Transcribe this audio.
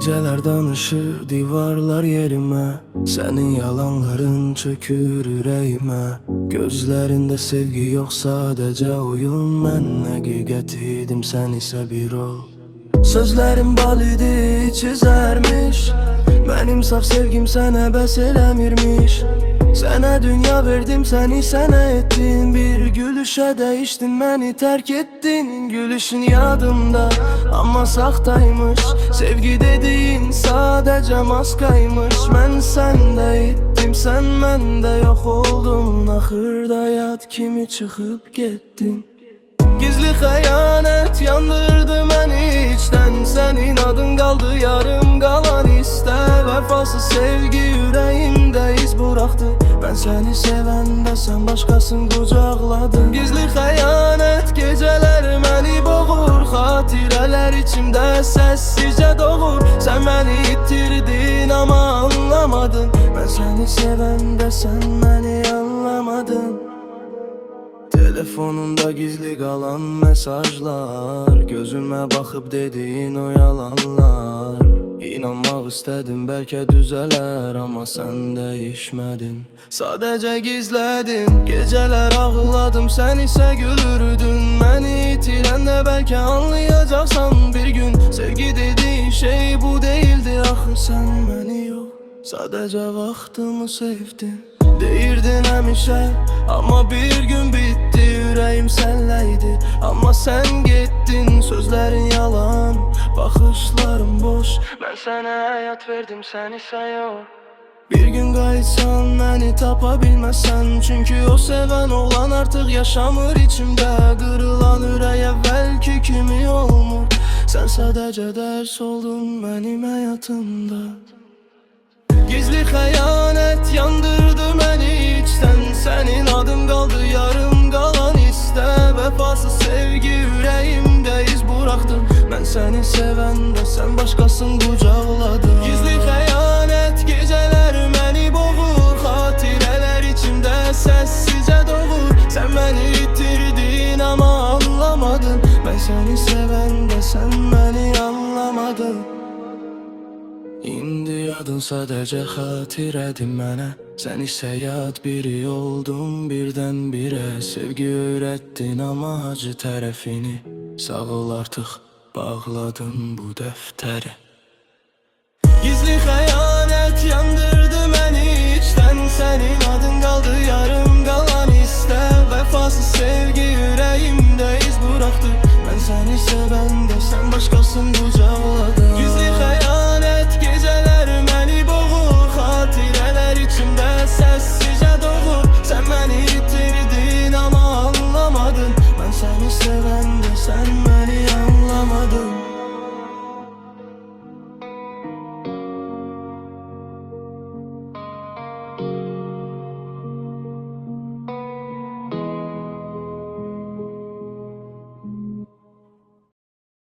Geceler danışır divarlar yerime, senin yalanların çökür yüreğime. Gözlerinde sevgi yok, sadece oyun. Ben hakikat idim, sen ise bir rol. Sözlerim bal idi, çizermiş. Benim saf sevgim sana bəs eləmirmiş. Sana dünya verdim, seni sana ettin. Bir gülüşe değiştin, beni terk ettin. Gülüşün yadımda ama sahtaymış. Sevgi dediğin sadece maskaymış. Ben sende ettim, sen bende yok oldun. Ahırda yad kimi çıkıp gittin. Gizli xəyanət yandırdı məni içdən. Senin adın qaldı yarım qalan iste. Vəfasız sevgi yüreğimde iz bıraktı. Ben seni sevende sen başkasını qucaqladın. Gizli xəyanət geceler məni boğur. Xatirələr içimdə səssizcə doğur. Sen beni itirdin ama anlamadın. Ben seni sevende sen beni anlamadın. Telefonunda gizli kalan mesajlar, gözüme bakıp dediğin o yalanlar. İnanmak istedim belki düzeler ama sen değişmedin. Sadece gizledin. Geceler ağladım, sen ise gülürdün. Beni itirende belki anlayacaksan bir gün. Sevgi dediğin şey bu değildi, ahı sen beni yok, sadece vaktimi sevdin. Deyirdin həmişə ama bir gün bitti. Yüreğim senleydi ama sen gittin. Sözlerin yalan, bakışlarım boş. Ben sana hayat verdim, sen ise yok. Bir gün qayıtsan beni tapabilmezsen. Çünkü o seven olan artık yaşamır içimde. Kırılan ürək əvvəlki kimi olmur. Sen sadece ders oldun benim hayatımda. Gizli xəyanət yandırdı məni içdən. Senin adın qaldı yarım qalan iste. Vəfasız sevgi yüreğimde iz bıraktı. Ben seni sevende sen başkasını qucaqladın. Gizli xəyanət geceler məni boğur. Xatirələr içimdə səssizcə doğur. Sen beni itirdin ama anlamadın. Ben seni sevende sen beni anlamadın. İndi yadın sadece xatirədir mənə. Sen ise yad biri oldun birden-birə. Sevgi öğrettin ama acı tərəfini. Sağ ol artık bağladın bu dəftəri. Gizli xəyanət yandırdı məni içdən. Senin adın qaldı yarım qalan iste. Vəfasız sevgi yüreğimde iz bıraktı. Ben seni sevende sen başkasın qucaq.